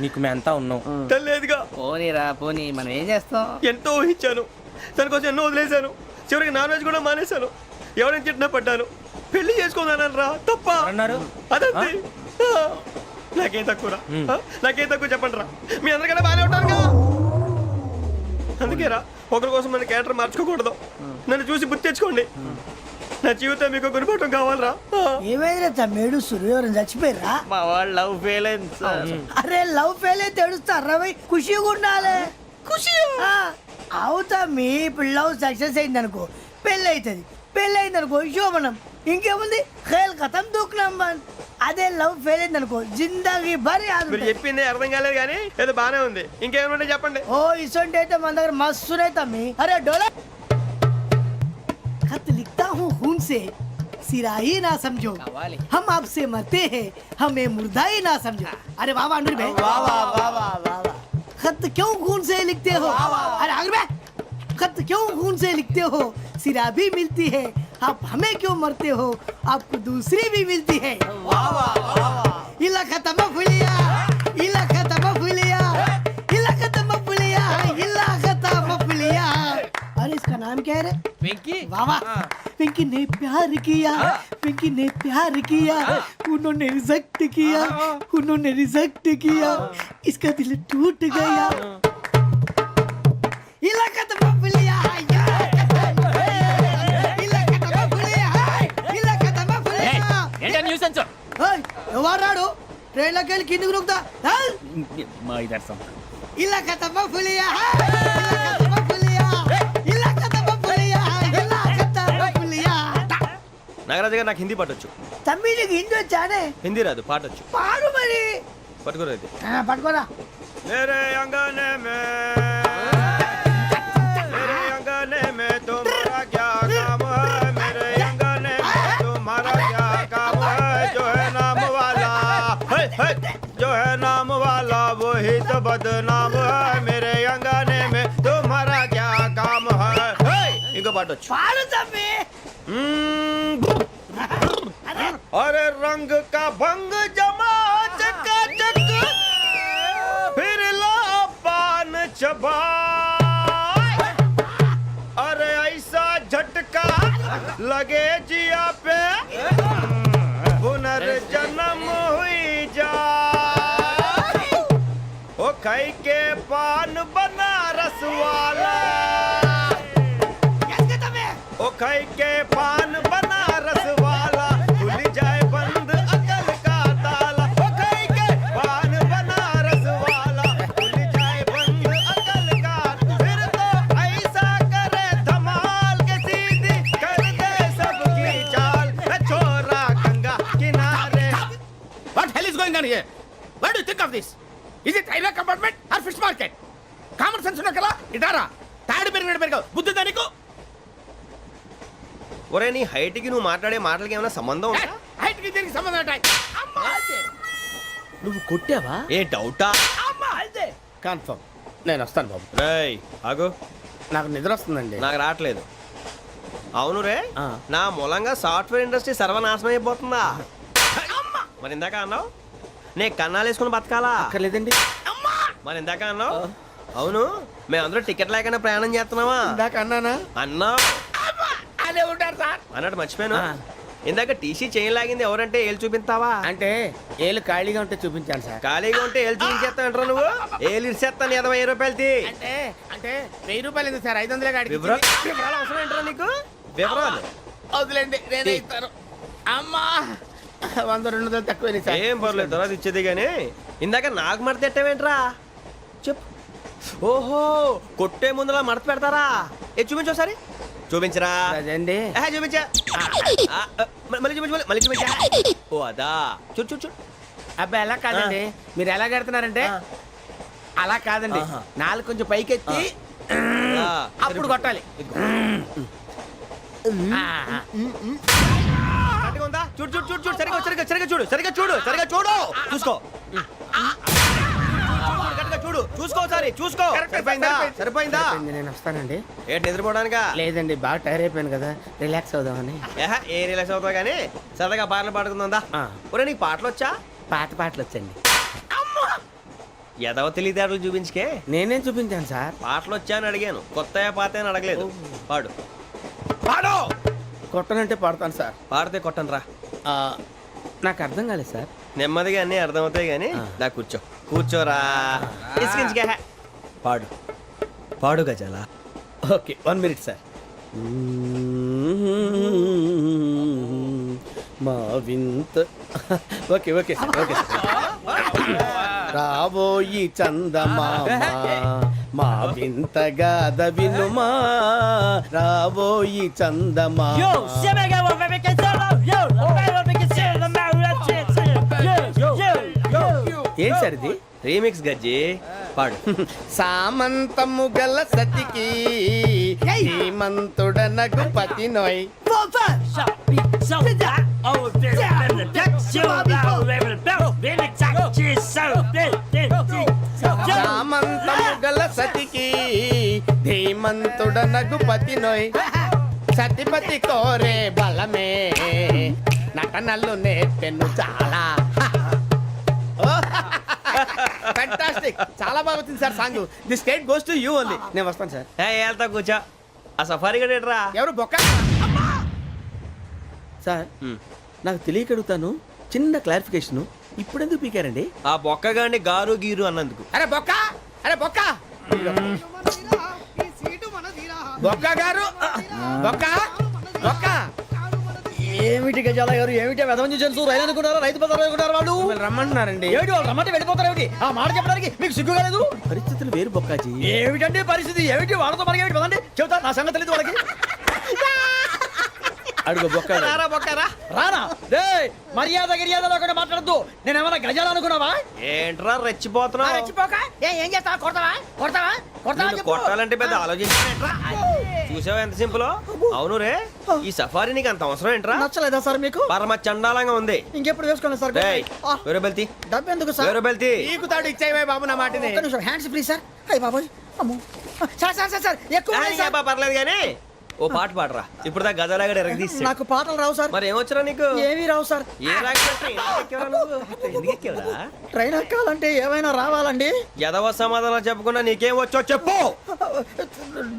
నీకు మేమంతా ఉన్నాం. తెలియదుగా. పోనీరా పోనీ, మనం ఏం చేస్తాం? ఎంతో ఊహించాను, దానికోసం ఎన్నో వదిలేశాను. చివరికి నాన్ వెజ్ కూడా మానేశాను. ఎవరైనా తిట్టినా పడ్డాను. పెళ్లి చేసుకోదానని రా తప్ప అన్నారు. అదంతే. నాకేం తక్కువ నాకేం తక్కువ చెప్పండి రా. మీ అందరికన్నా బాగానే ఉంటారు కదా. అందుకే రా, ఒకరి కోసం మన క్యారెక్టర్ మార్చుకోకూడదు. నన్ను చూసి గుర్తు తెచ్చుకోండి. నా జీవితం మీకు గురిపటం కావాలరా. ఏమైనా తమ్మేడు సూర్యవరం చచ్చిపోయిరా? మా వాళ్ళు లవ్ ఫెయిల్ అయింది సార్. అరే లవ్ ఫెయిల్ అయితే ఏడుస్తారా? ఖుషిగా ఉండాలి. ఖుషి అవుతా. మీ పిల్లవ్ సక్సెస్ అయింది అనుకో, పెళ్ళి అవుతుంది. పెళ్ళి అయింది అనుకో శోభనం. ఇంకేముంది, ఖేల్ కథం దూకునాం బాన్. అదే లవ్ ఫెయిల్ అయింది అనుకో జిందాగీ భారీ. మీరు చెప్పింది అర్థం కాలేదు కానీ ఏదో బానే ఉంది. ఇంకేమైనా చెప్పండి. ఓ ఇసొంటి అయితే మన దగ్గర మస్తునే తమ్మి. అరే డోలా खत लिखता हूँ खून से, सिरा ही ना समझो. हम आपसे मरते हैं, हमें मुर्दा ही ना समझो. अरे वाह वाह अनुर भाई, वाह वाह वाह वाह वाह. खत क्यों खून से लिखते हो? अरे अनुर भाई, खत क्यों खून से लिखते हो? सिरा भी मिलती है, आप हमें क्यों मरते हो? आपको दूसरी भी मिलती है. वाह वाह वाह. इला खत्म फुलिया, इला खत्म फुलिया, इला खत्म फुलिया, इला खत्म फुलिया. अरे इसका नाम क्या है रे? వెంకీ. वाह वाह. पिंकी ने प्यार किया, पिंकी ने प्यार किया, उन्होंने रिजेक्ट किया, उन्होंने रिजेक्ट किया, इसका दिल टूट गया. इलाका तो बबलिया है, इलाका तो बबलिया है, इलाका तो बबलिया. ఏంటా న్యూసెన్స్? ओए ఎవరాడు ట్రైన్ లోకి వెళ్ళి కిందికి నొక్కుతా. మా ఇదర్సం. इलाका तो बबलिया है, इलाका तो बबलिया, इलाका तो बबलिया, इलाका तो बबलिया. నాగరాజు గారు నాకు హిందీ పాటొచ్చు. తమ్మి నీకు హిందీ వచ్చానే? హిందీ రాదు, పాటొచ్చు. పాడు మరి. పట్టుకోలేదు. పట్టుకోరా. मेरे अंगने में तुम्हारा क्या काम है? मेरे अंगने में तुम्हारा क्या काम है? जो है नाम वाला जो है नाम वाला वही तो बदनाम है. मेरे अंगने పాడొచ్చు पालो तबे अरे रंग का भंग जमा चकाचक फिर ला पान चबा अरे ऐसा झटका लगे जिया पे पुनर्जन्म हुई जा ओ खाई के पान बनारस वाला ओ खाई के पान बनारस वाला खुल जाए बंद अकल का ताला ओ खाई के पान बनारस वाला खुल जाए बंद अकल का फिर तो ऐसा करे धमाल के सीधी कर दे सबकी चाल छोरा गंगा किनारे What hell is going on here? What do you think of this? Is it railway compartment or fish market? Common sense ఉన్న కదా ఇటారా తాడు పెరిగావు బుద్ధి దానికి ఒరే నీ హైట్ కి నువ్వు మాట్లాడే మాటలకి ఏమైనా సంబంధం ఉందా హైట్ కి దీనికి సంబంధం ఉంటాయి నువ్వు కొట్టావా ఏ డౌటా కన్ఫర్మ్ నేను వస్తాను బాబు రేయ్ ఆగు నాకు నిద్ర వస్తుందండి నాకు రావట్లేదు అవును రే ఆ. నా మూలంగా సాఫ్ట్వేర్ ఇండస్ట్రీ సర్వనాశనం అయిపోతుందా మరి ఇందాక అన్నావు నే కన్నాలు వేసుకుని బతకాలా అక్కర్లేదండి మరి ఇందాక అన్నావు అవును మేమందరూ టికెట్ లేకుండా ప్రయాణం చేస్తున్నావా ఇందాక అన్నానా అన్నావు అదే ఉంటారు సార్ అన్నట్టు మర్చిపోయాను ఆ. ఇందాక టీసీ చేయి లాగింది ఎవరంటే ఏళ్ళు చూపిస్తావా అంటే ఏళ్ళు ఖాళీగా ఉంటే చూపించాను సార్ ఖాళీగా ఉంటే ఏళ్ళు చూపించేస్తానంటారా నువ్వు ఏళ్ళు ఇచ్చేస్తాను 20 రూపాయలు తీ అంటే అంటే 1000 రూపాయలు ఎందుకు సార్ 500 కాడికి వివరాలు అవసరం ఏంటరా నీకు వివరాలు వదిలేండి నేనే ఇస్తాను అమ్మా 100-200 తక్కువ సార్ ఏం పర్లేదు తర్వాత ఇచ్చేది కానీ ఇందాక నాకు మడత పెట్టావేంట్రా చెప్పు ఓహో కొట్టే ముందులా మడత పెడతారా ఏ చూపించు ఒకసారి చూపించరా అదండి చూపించా మళ్ళీ చూపించు మళ్ళీ చూపించా ఓ అదా చూడు చూడు చూడు అబ్బాయి ఎలా కాదండి మీరు ఎలా కడుతున్నారంటే అలా కాదండి నాలుగు కొంచెం పైకెత్తి అప్పుడు కొట్టాలి కరెక్ట్గా ఉందా చూడు చూడు చూడు చూడు సరిగా సరిగా సరిగా చూడు సరిగా చూడు సరిగా చూడు చూసుకో కరెక్ట్గా చూడు చూసుకో ఒకసారి చూసుకో సరిపోయిందా సరిపోయిందా నేను వస్తానండి ఏంటి నిద్రపోవడానికా లేదండి బాగా టైర్ అయిపోయాను కదా రిలాక్స్ అవుదామని ఏ రిలాక్స్ అవుతావు కానీ సరదాగా పాటలు పాడుకుందా ఒరే నీకు పాటలు వచ్చా పాటలు వచ్చండి ఎదవ తెలివితేటలు చూపించుకే నేనేం చూపించాను సార్ పాటలు వచ్చా అని అడిగాను కొత్త పాత అని అడగలేదు పాడు పాడు కొట్టనంటే పడతాను సార్ పాడితే కొట్టను రా నాకు అర్థం కాలేదు సార్ నెమ్మదిగా అన్నీ అర్థమవుతాయి కానీ దా కూర్చో కూర్చోరా ఇసుకించుకే పాడు పాడు గజాల ఓకే 1 మినిట్ సార్ మా వింత ఓకే ఓకే సార్ ఓకే రాబోయి చందమామ మా వింత గాథ వినుమా రాబోయి చందమామ ఏంటి సార్ ఇది రీమిక్స్ గజ్జి పాడు సామంతము గల సతికి హేమంతుడనగు పతి నోయ్ సామంతము గల సతికి ధీమంతుడనగు పతి నోయ్ సతిపతి కోరే బలమే నటనలు నేర్పెను చాలా ఫ్యాంటాస్టిక్ చాలా బాగా వచ్చింది sir song the state goes to you only నేను వస్తాను సార్ వెళ్తా కూర్చో ఆ సఫారీ గడేట్రా ఎవరు బొక్క సార్ నాకు తెలియక అడుగుతాను చిన్న క్లారిఫికేషన్ ఇప్పుడెందుకు పీకారండి ఆ బొక్కగాండి గారు గీరు అన్నందుకు అరే బొక్క అరే బొక్క బొక్క గారు బొక్క బొక్క ఏమిటి గజాల గారు ఏమిటి వెదవం చూసాను రైలు అనుకున్నారా రైతు బజార్ అనుకున్నారు వాళ్ళు రమ్మంటున్నారండి ఏమిటి వాళ్ళు రమ్మంటే వెళ్ళిపోతారు ఏమిటి ఆ మాట చెప్పడానికి మీకు సిగ్గు కాలేదు పరిస్థితులు వేరు బొక్కాజీ ఏమిటండి పరిస్థితి ఏమిటి వాళ్ళతో మనకి ఏమిటి పదండి చెబుతా నా సంగతి తెలియదు వాళ్ళకి అడుగు బొక్క రారా బొక్కరా రానా రే మర్యాద గిర్యాద లేకుండా మాట్లాడద్దు నేను ఏమన్నా గజాలు అనుకున్నావా ఏంట్రా రెచ్చిపోతున్నావు రెచ్చిపోక ఏం చేస్తావా కొడతావా కొడతావా కొడతావా నిన్ను కొట్టాలంటే పెద్ద ఆలోచించానేంట్రా చూసావా ఎంత సింపుల్ అవును రే ఈ సఫారీ నీకు అంత అవసరం ఏంట్రా నచ్చలేదా సార్ మీకు పరమ చండాలంగా ఉంది ఇంకెప్పుడు వేసుకోండి సార్ వేరే బెల్తి డబ్బు ఎందుకు సార్ వేరే బెల్తి నీకు తాడు ఇచ్చేవే బాబు నా మాటని హ్యాండ్స్ ఫ్రీ సార్ అయ్యి బాబోయ్ అమ్మో సార్ సార్ సార్ సార్ ఎక్కువ ఉన్నాయి సార్. పర్లేదు కానీ ఓ పాట పాడరా ఇప్పుడు దా గజలాగడ ఎరగదీసి నాకు పాటలు రావు సార్ మరి ఏమొచ్చరా నీకు ఏమీ రావు సార్ ఏ రాకపోతే ఎందుకు ఎక్కేవరా ట్రైన్ ఎక్కాలంటే ఏమైనా రావాలండి ఎదవ సమాధానం చెప్పకుండా నీకేం వచ్చో చెప్పు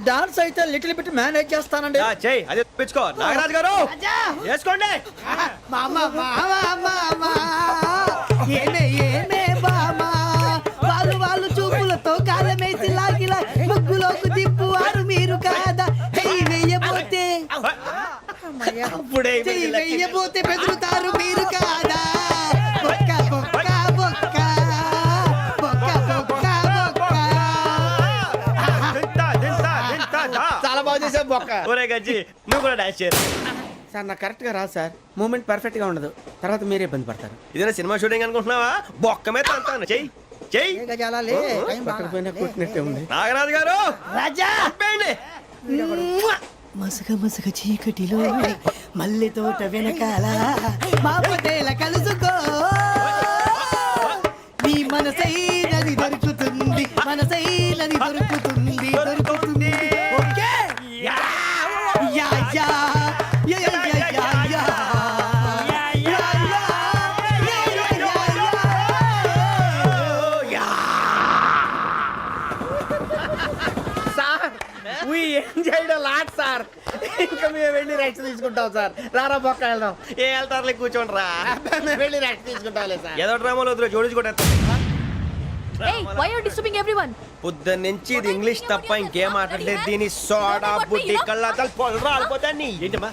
డాన్స్ అయితే లిటిల్ బిట్ మేనేజ్ చేస్తానండి చెయ్యి అదే తెప్పించుకో నాగరాజు గారు వేసుకోండి మామ మామ మామ ఏమే ఏమే బామా వాళ్ళు చూపులతో కాలమేసి లాగిలా ముగ్గులోకి తిప్పువారు మీరు కాదా చెయ్యి వెయ్యబోతే అప్పుడే చెయ్యి వెయ్యబోతే బెదురుతారు మీరు కాదా బొక్క బొక్క బొక్క బొక్క బొక్క బొక్క చాలా బాగా చేసావు బొక్క ఒరే గజ్జి నువ్వు కూడా డాన్స్ చేయరు సార్ నాకు కరెక్ట్గా రాదు సార్ మూమెంట్ పర్ఫెక్ట్గా ఉండదు తర్వాత మీరే ఇబ్బంది పడతారు ఇదేనా సినిమా షూటింగ్ అనుకుంటున్నావా బొక్క మీద అంటాను చెయ్యి చెయ్యి గజాలాలే పక్కన పోయినా కొట్టినట్టే ఉంది నాగరాజు గారు రాజా చంపేయండి మసక మసక చీకటిలో మల్లె తోట వెనకాల మా పటేల కలుసుకో నీ మనసైనది దొరుకుతుంది మనసైనది దొరుకుతుంది దొరుకుతుంది okay yeah yeah yeah yeah yeah yeah yeah yeah we enjoyed a lot sir ఇంకా మేము వెళ్ళి రెస్ట్ తీసుకుంటాం సార్ రారా బొక్క వెళ్దాం ఏ వెళ్తారులే కూర్చోండి రా మేము వెళ్ళి రెస్ట్ తీసుకుంటాంలే సార్ ఏదో డ్రామాలో వద్దు జోడించుకుంటా Hey, why are you disturbing everyone? పొద్దున్న నుంచి ఇది ఇంగ్లీష్ తప్ప ఇంకేం మాట్లాడలేదు దీని సోడా బుద్ధి కళ్ళ పొలరా అయిపోతా నీ ఏంటమ్మా